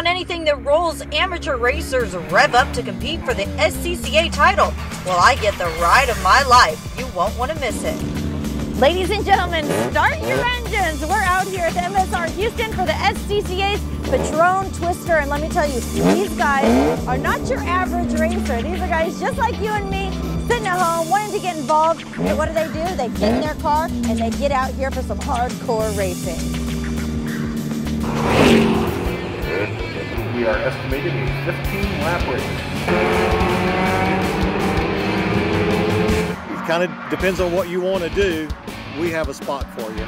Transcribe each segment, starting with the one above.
on anything that rolls amateur racers rev up to compete for the SCCA title. Well, I get the ride of my life. You won't want to miss it. Ladies and gentlemen, start your engines. We're out here at the MSR Houston for the SCCA's Patron Twister. And let me tell you, these guys are not your average racer. These are guys just like you and me, sitting at home, wanting to get involved. And what do? They get in their car and they get out here for some hardcore racing. We are estimating a 15-lap race. It kind of depends on what you want to do. We have a spot for you.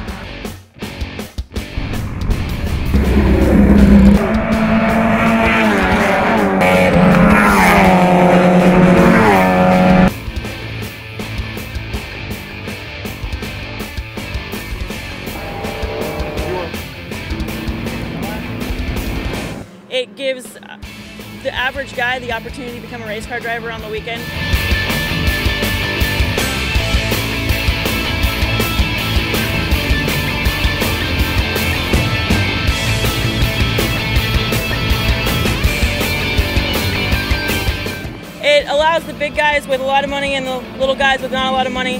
It gives the average guy the opportunity to become a race car driver on the weekend. It allows the big guys with a lot of money and the little guys with not a lot of money,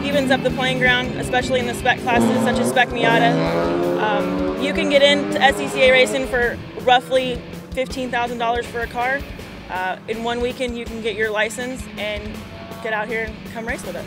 evens up the playing ground, especially in the spec classes such as Spec Miata. You can get into SCCA racing for roughly $15,000 for a car. In one weekend you can get your license and get out here and come race with us.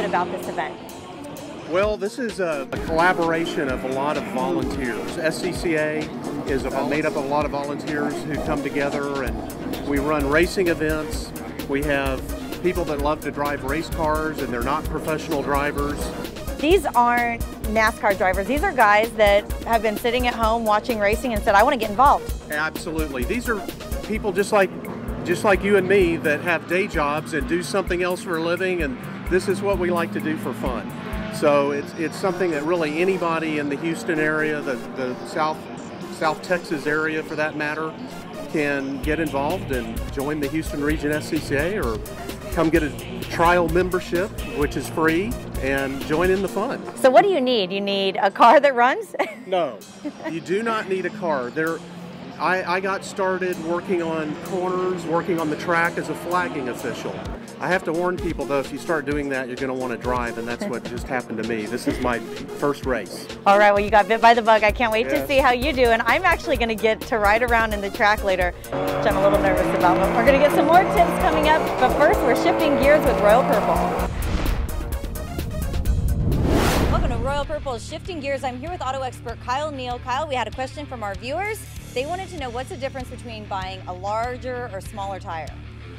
About this event? Well, this is a collaboration of a lot of volunteers. SCCA is made up of a lot of volunteers who come together, and we run racing events. We have people that love to drive race cars, and they're not professional drivers. These aren't NASCAR drivers. These are guys that have been sitting at home watching racing and said, I want to get involved. Absolutely. These are people just like you and me that have day jobs and do something else for a living, and this is what we like to do for fun. So it's something that really anybody in the Houston area, the South Texas area for that matter, can get involved and join the Houston Region SCCA, or come get a trial membership, which is free, and join in the fun. So what do you need? You need a car that runs? No, you do not need a car. I got started working on corners, working on the track as a flagging official. I have to warn people though, if you start doing that, you're going to want to drive, and that's what just happened to me. This is my first race. All right, well, you got bit by the bug. I can't wait to see how you do, and I'm actually going to get to ride around in the track later, which I'm a little nervous about, but we're going to get some more tips coming up. But first, we're shifting gears with Royal Purple. Welcome to Royal Purple's Shifting Gears. I'm here with auto expert Kyle Neal. Kyle, we had a question from our viewers. They wanted to know what's the difference between buying a larger or smaller tire?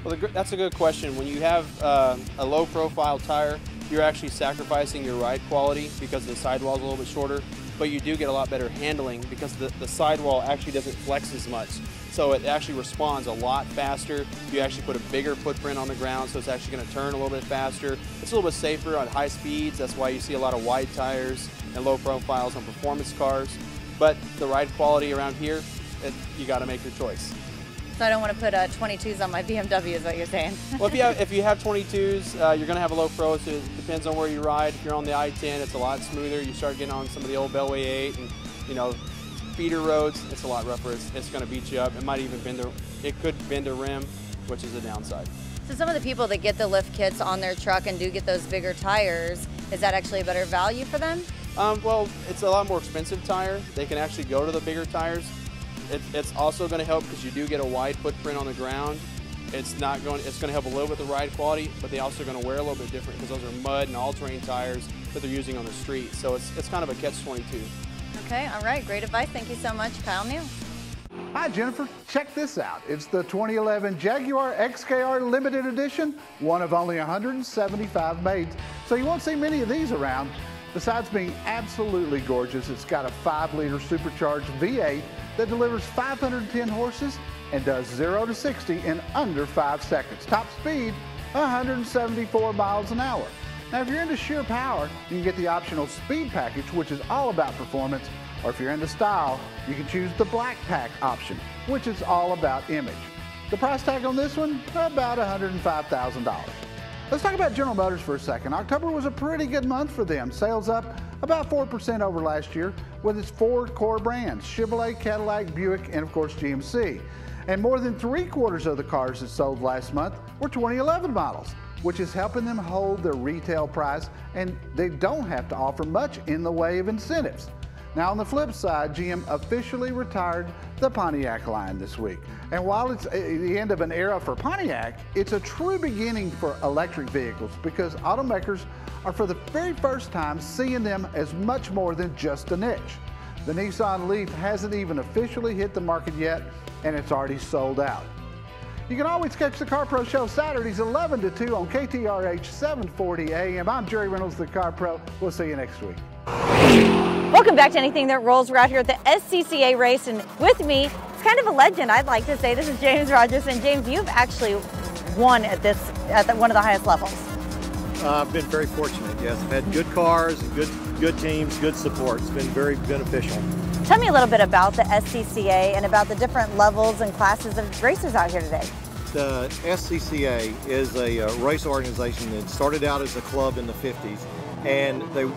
Well, that's a good question. When you have a low profile tire, you're actually sacrificing your ride quality because the sidewall is a little bit shorter, but you do get a lot better handling because the sidewall actually doesn't flex as much. So it actually responds a lot faster. You actually put a bigger footprint on the ground, so it's actually going to turn a little bit faster. It's a little bit safer on high speeds. That's why you see a lot of wide tires and low profiles on performance cars. But the ride quality around here, you got to make your choice. So I don't want to put 22s on my BMW is what you're saying. Well, if you have 22s, you're going to have a low pro, so it depends on where you ride. If you're on the I-10, it's a lot smoother. You start getting on some of the old Beltway 8 and, feeder roads, it's a lot rougher. It's going to beat you up. It might even it could bend a rim, which is a downside. So some of the people that get the lift kits on their truck and do get those bigger tires, is that actually a better value for them? Well, it's a lot more expensive tire. They can actually go to the bigger tires. It's also going to help because you do get a wide footprint on the ground. It's going to help a little bit with the ride quality, but they also are going to wear a little bit different because those are mud and all-terrain tires that they're using on the street. So it's kind of a catch-22. Okay, all right, great advice. Thank you so much, Kyle Neal. Hi, Jennifer. Check this out. It's the 2011 Jaguar XKR Limited Edition, one of only 175 made. So you won't see many of these around. Besides being absolutely gorgeous, it's got a 5-liter supercharged V8 that delivers 510 horses and does 0 to 60 in under 5 seconds. Top speed, 174 miles an hour. Now, if you're into sheer power, you can get the optional Speed package, which is all about performance, or if you're into style, you can choose the Black Pack option, which is all about image. The price tag on this one, about $105,000. Let's talk about General Motors for a second. October was a pretty good month for them. Sales up about 4% over last year with its 4 core brands, Chevrolet, Cadillac, Buick, and of course GMC. And more than 3/4 of the cars that sold last month were 2011 models, which is helping them hold their retail price, and they don't have to offer much in the way of incentives. Now, on the flip side, GM officially retired the Pontiac line this week. And while it's the end of an era for Pontiac, it's a true beginning for electric vehicles because automakers are for the very first time seeing them as much more than just a niche. The Nissan Leaf hasn't even officially hit the market yet, and it's already sold out. You can always catch the Car Pro Show Saturdays 11 to 2 on KTRH 740 AM. I'm Jerry Reynolds, the Car Pro. We'll see you next week. Welcome back to Anything That Rolls. We're out here at the SCCA race, and with me, it's kind of a legend, I'd like to say. This is James Rogers, and James, you've actually won at one of the highest levels. I've been very fortunate, yes. I've had good cars, good teams, good support. It's been very beneficial. Tell me a little bit about the SCCA and about the different levels and classes of racers out here today. The SCCA is a race organization that started out as a club in the 50s, and they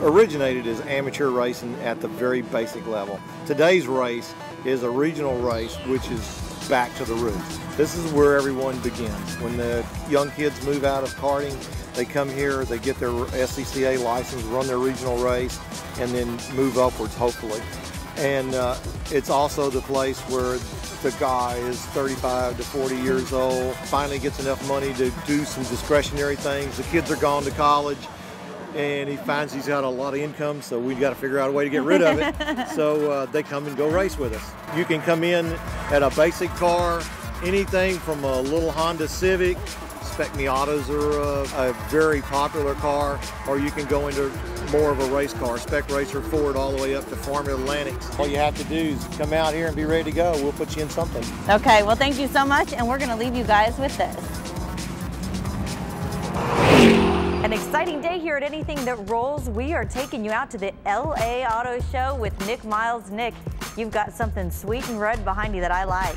originated as amateur racing at the very basic level. Today's race is a regional race, which is back to the roots. This is where everyone begins. When the young kids move out of karting, they come here, they get their SCCA license, run their regional race, and then move upwards, hopefully. And it's also the place where the guy is 35 to 40 years old, finally gets enough money to do some discretionary things. The kids are gone to college, and he finds he's got a lot of income, so we've got to figure out a way to get rid of it. So they come and go race with us. You can come in at a basic car, anything from a little Honda Civic. Spec Miatas are a very popular car, or you can go into more of a race car, Spec Racer Ford, all the way up to Formula Atlantics. All you have to do is come out here and be ready to go. We'll put you in something. Okay, well, thank you so much, and we're going to leave you guys with this. An exciting day here at Anything That Rolls. We are taking you out to the LA Auto Show with Nick Miles. Nick, you've got something sweet and red behind you that I like.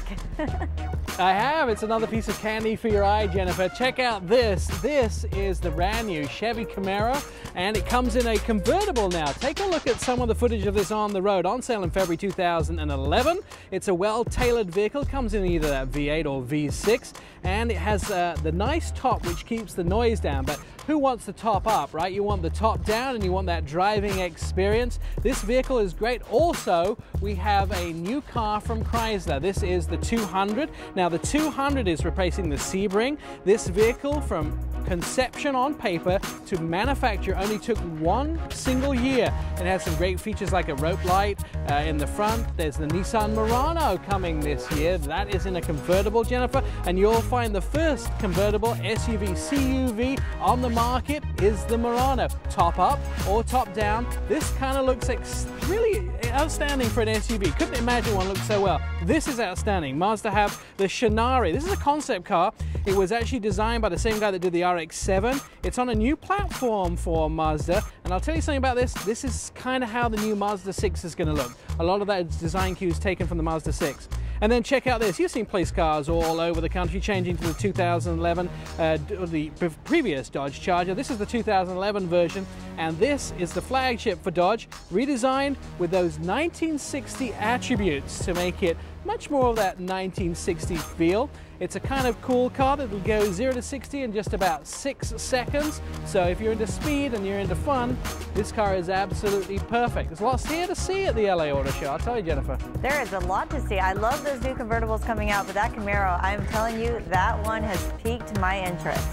I have. It's another piece of candy for your eye, Jennifer. Check out this. This is the brand new Chevy Camaro, and it comes in a convertible now. Take a look at some of the footage of this on the road. On sale in February 2011. It's a well-tailored vehicle. It comes in either that V8 or V6, and it has the nice top which keeps the noise down. But who wants the top up, right? You want the top down and you want that driving experience. This vehicle is great. Also, we have a new car from Chrysler. This is the 200. Now, the 200 is replacing the Sebring. This vehicle, from conception on paper to manufacture, only took 1 single year. It has some great features like a rope light in the front. There's the Nissan Murano coming this year. That is in a convertible, Jennifer, and you'll find the first convertible SUV CUV on the market is the Murano. Top up or top down. This kind of looks really outstanding for an SUV. Couldn't imagine one looked so well. This is outstanding. Mazda have the Shinari. This is a concept car. It was actually designed by the same guy that did the RX-7. It's on a new platform for Mazda, and I'll tell you something about this. This is kind of how the new Mazda 6 is going to look. A lot of that design cues taken from the Mazda 6. And then check out this. You've seen police cars all over the country changing to the 2011, the previous Dodge Charger. This is the 2011 version, and this is the flagship for Dodge, redesigned with those 1960 attributes to make it much more of that 1960 feel. It's a kind of cool car that will go 0 to 60 in just about 6 seconds. So if you're into speed and you're into fun, this car is absolutely perfect. There's lots here to see at the LA Auto Show, I'll tell you, Jennifer. There is a lot to see. I love those new convertibles coming out, but that Camaro, I'm telling you, that one has piqued my interest.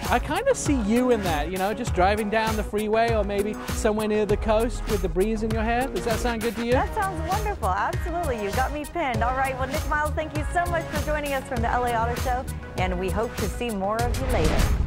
I kind of see you in that, you know, just driving down the freeway or maybe somewhere near the coast with the breeze in your hair. Does that sound good to you? That sounds wonderful. Absolutely. You got me pinned. All right. Well, Nick Miles, thank you so much for joining us from the LA Auto Show, and we hope to see more of you later.